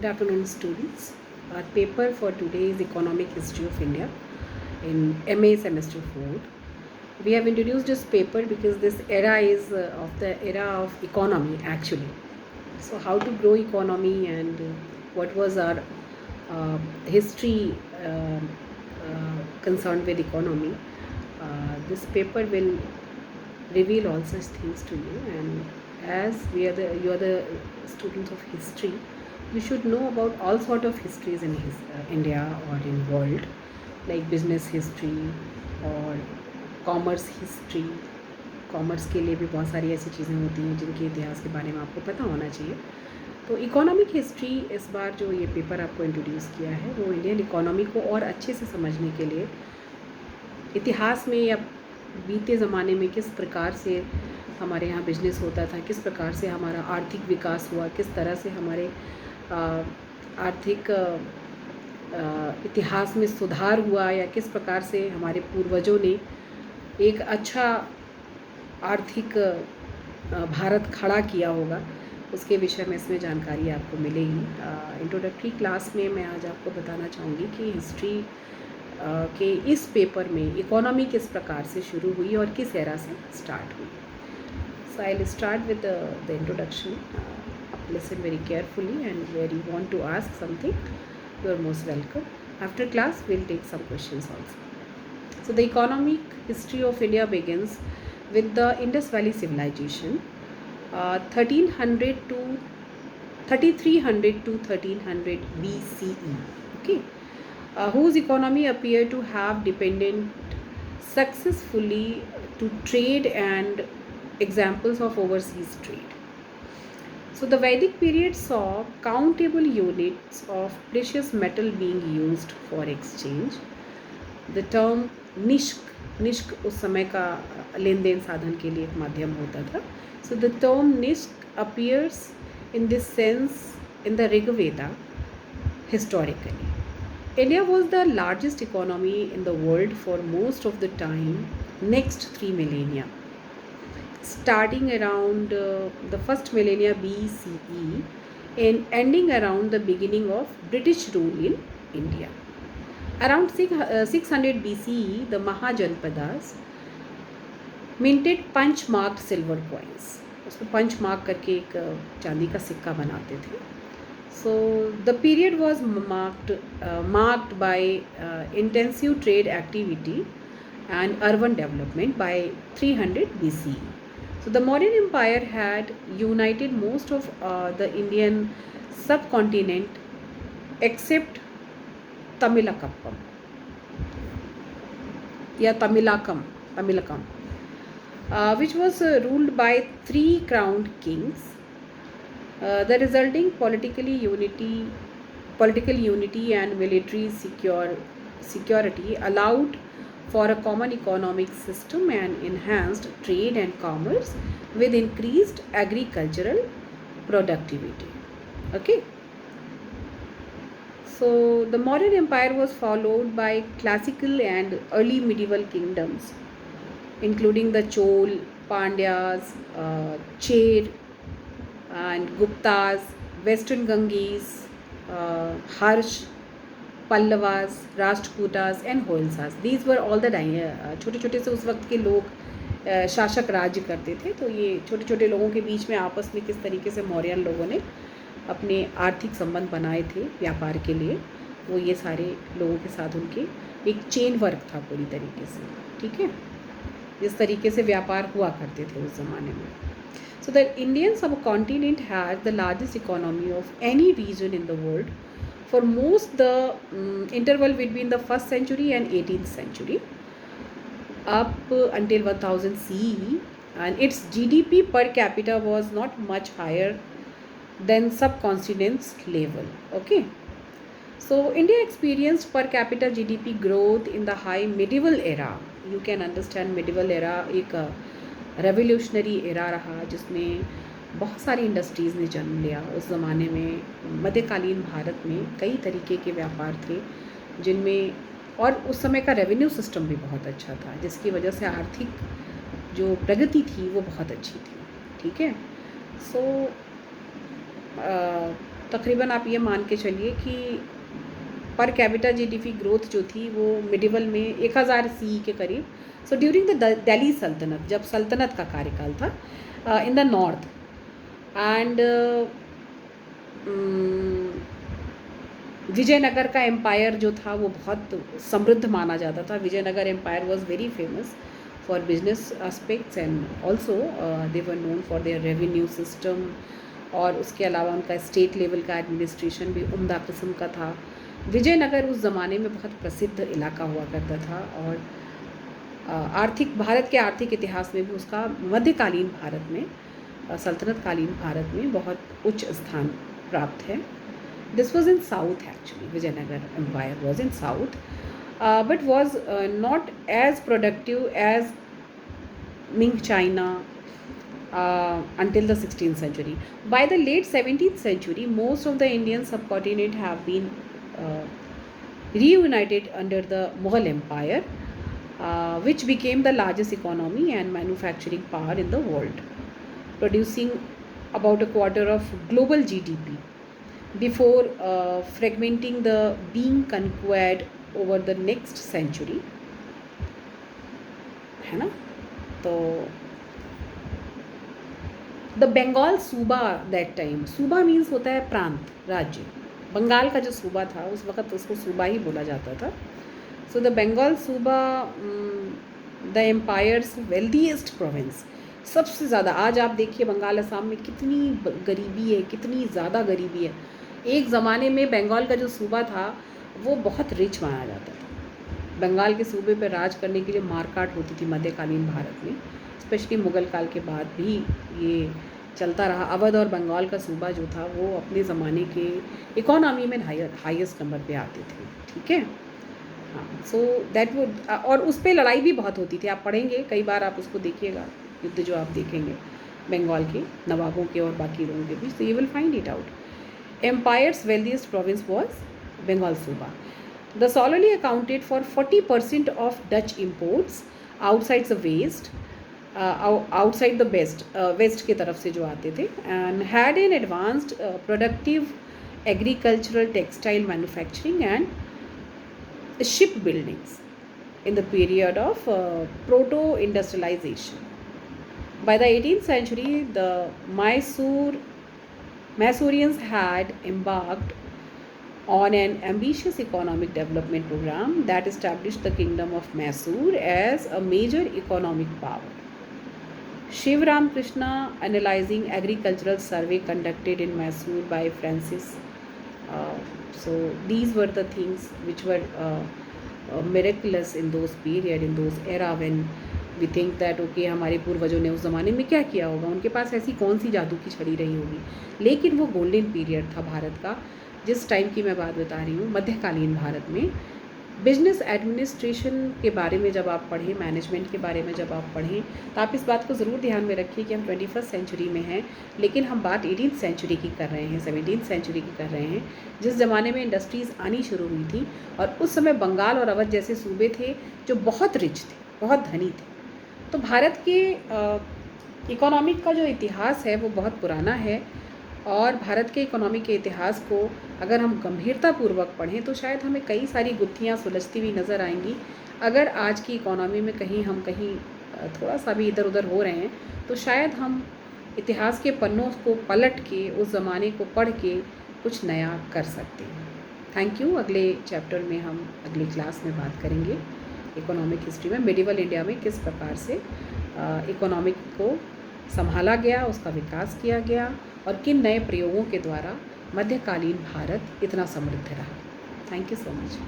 Good afternoon, students. Our paper for today is Economic History of India in MA Semester 4. We have introduced this paper because this era is of the era of economy actually. So how to grow economy and what was our history concerned with economy. This paper will reveal all such things to you, and as you are the students of history, you should know about all sort of histories in India or in world, like business history और commerce history. Commerce के लिए भी बहुत सारी ऐसी चीज़ें होती हैं जिनके इतिहास के बारे में आपको पता होना चाहिए. तो इकोनॉमिक हिस्ट्री इस बार जो ये पेपर आपको इंट्रोड्यूस किया है वो इंडियन इकोनॉमी को और अच्छे से समझने के लिए, इतिहास में या बीते ज़माने में किस प्रकार से हमारे यहाँ बिजनेस होता था, किस प्रकार से हमारा आर्थिक विकास हुआ, किस तरह से हमारे आर्थिक इतिहास में सुधार हुआ, या किस प्रकार से हमारे पूर्वजों ने एक अच्छा आर्थिक भारत खड़ा किया होगा, उसके विषय में इसमें जानकारी आपको मिलेगी. इंट्रोडक्टरी क्लास में मैं आज आपको बताना चाहूँगी कि हिस्ट्री के इस पेपर में इकोनॉमी किस प्रकार से शुरू हुई और किस एरा से स्टार्ट हुई. So I'll start with the introduction. Listen very carefully, and where you want to ask something, you are most welcome. After class, we'll take some questions also. So the economic history of India begins with the Indus Valley civilization, 1300 to 3300 to 1300 BCE. Okay, whose economy appeared to have depended successfully to trade and examples of overseas trade. So the Vedic period saw countable units of precious metal being used for exchange. The term निष्क उस समय का लेन then साधन के लिए एक माध्यम होता था. So the term निष्क appears in this sense in the Rig Veda historically. India was the largest economy in the world for most of the time next 3 millennia. Starting around the first millennia BCE and ending around the beginning of British rule in India. Around 600 BCE, the Mahajanpadas minted punch marked silver coins. उसको punch mark करके एक चांदी का सिक्का बनाते थे. So the period was marked by intensive trade activity and urban development by 300 BCE. So the Mauryan Empire had united most of the Indian subcontinent except Tamilakam, which was ruled by 3 crowned kings. The resulting political unity and military security allowed for a common economic system and enhanced trade and commerce with increased agricultural productivity. Okay. So the Mauryan Empire was followed by classical and early medieval kingdoms, including the Chol, Pandyas, Cher, and Guptas, Western Ganges, Harsh, Pallavas, Rashtrakutas and Hoysals. These were all the छोटे छोटे से उस वक्त के लोग शासक राज्य करते थे. तो ये छोटे छोटे लोगों के बीच में आपस में किस तरीके से मौर्यन लोगों ने अपने आर्थिक संबंध बनाए थे व्यापार के लिए, वो ये सारे लोगों के साथ उनके एक चेन वर्क था पूरी तरीके से. ठीक है, जिस तरीके से व्यापार हुआ करते थे उस ज़माने में. So the Indian subcontinent had the largest economy of any region in the world for most the interval between the 1st century and 18th century up until 1000 CE, and its GDP per capita was not much higher than subcontinent's level. Okay, so India experienced per capita GDP growth in the high medieval era. You can understand medieval era एक revolutionary era रहा जिसमें बहुत सारी industries ने जन्म लिया. उस ज़माने में मध्यकालीन भारत में कई तरीके के व्यापार थे जिनमें, और उस समय का रेवेन्यू सिस्टम भी बहुत अच्छा था जिसकी वजह से आर्थिक जो प्रगति थी वो बहुत अच्छी थी. ठीक है. सो तकरीबन आप ये मान के चलिए कि पर कैपिटा जीडीपी ग्रोथ जो थी वो मिडिवल में 1000 CE के करीब. सो ड्यूरिंग द दिल्ली सल्तनत, जब सल्तनत का कार्यकाल था in the north, and Vijayanagara का एम्पायर जो था वो बहुत समृद्ध माना जाता था. Vijayanagara empire was very famous for business aspects and also they were known for their revenue system. और उसके अलावा उनका स्टेट लेवल का एडमिनिस्ट्रेशन भी उम्दा किस्म का था. विजयनगर उस ज़माने में बहुत प्रसिद्ध इलाका हुआ करता था. और आर्थिक भारत के आर्थिक इतिहास में भी उसका मध्यकालीन भारत में, सल्तनत कालीन भारत में बहुत उच्च स्थान प्राप्त है. This was in south actually. Vijayanagara empire was in south but was not as productive as Ming China until the 16th century. By the late 17th century, most of the Indian subcontinent have been reunited under the Mughal Empire, which became the largest economy and manufacturing power in the world, producing about a quarter of global GDP before fragmenting the being conquered over the next century. है ना. तो the Bengal सूबा that time, सूबा means होता है प्रांत, राज्य. बंगाल का जो सूबा था उस वक़्त उसको सूबा ही बोला जाता था. सो द बंगाल सूबा, द एम्पायर्स वेल्दीएस्ट प्रोविंस, सबसे ज़्यादा. आज आप देखिए बंगाल असम में कितनी गरीबी है, कितनी ज़्यादा गरीबी है. एक ज़माने में बंगाल का जो सूबा था वो बहुत रिच माना जाता था. बंगाल के सूबे पर राज करने के लिए मारकाट होती थी मध्यकालीन भारत में, स्पेशली मुग़ल काल के बाद भी ये चलता रहा. अवध और बंगाल का सूबा जो था वो अपने ज़माने के इकोनॉमी में हाईएस्ट नंबर पे आते थे. ठीक है. हाँ. सो दैट वुड, और उस पर लड़ाई भी बहुत होती थी. आप पढ़ेंगे कई बार, आप उसको देखिएगा, युद्ध जो आप देखेंगे बंगाल के नवाबों के और बाकी लोगों के बीच, तो you will find it out. Empire's wealthiest province was Bengal सूबा. The solely accounted for 40% of Dutch imports outside the west, outside the west के तरफ से जो आते थे, and had an advanced productive agricultural textile manufacturing and ship buildings in the period of proto-industrialization. By the 18th century, the Mysoreans had embarked on an ambitious economic development program that established the kingdom of Mysore as a major economic power. Shiv Ramakrishna analyzing agricultural survey conducted in Mysore by Francis. So these were the things which were miraculous in those period, in those era when we think that okay, हमारे पूर्वजों ने उस ज़माने में क्या किया होगा, उनके पास ऐसी कौन सी जादू की छड़ी रही होगी. लेकिन वो गोल्डन पीरियड था भारत का, जिस टाइम की मैं बात बता रही हूँ, मध्यकालीन भारत में. बिजनेस एडमिनिस्ट्रेशन के बारे में जब आप पढ़ें, मैनेजमेंट के बारे में जब आप पढ़ें, तो आप इस बात को ज़रूर ध्यान में रखिए कि हम 21st सेंचुरी में हैं, लेकिन हम बात 18th सेंचुरी की कर रहे हैं, 17th सेंचुरी की कर रहे हैं, जिस ज़माने में इंडस्ट्रीज़ आनी शुरू हुई थी. और उस समय बंगाल और अवध जैसे सूबे थे जो बहुत रिच थे, बहुत धनी थे. तो भारत के इकोनॉमिक का जो इतिहास है वो बहुत पुराना है. और भारत के इकोनॉमी के इतिहास को अगर हम गंभीरतापूर्वक पढ़ें तो शायद हमें कई सारी गुत्थियाँ सुलझती हुई नज़र आएंगी. अगर आज की इकोनॉमी में हम कहीं थोड़ा सा भी इधर उधर हो रहे हैं तो शायद हम इतिहास के पन्नों को पलट के उस ज़माने को पढ़ के कुछ नया कर सकते हैं. Thank you. अगले चैप्टर में हम अगली क्लास में बात करेंगे इकोनॉमिक हिस्ट्री में मिडिवल इंडिया में किस प्रकार से इकोनॉमिक को संभाला गया, उसका विकास किया गया और किन नए प्रयोगों के द्वारा मध्यकालीन भारत इतना समृद्ध रहा. Thank you so much.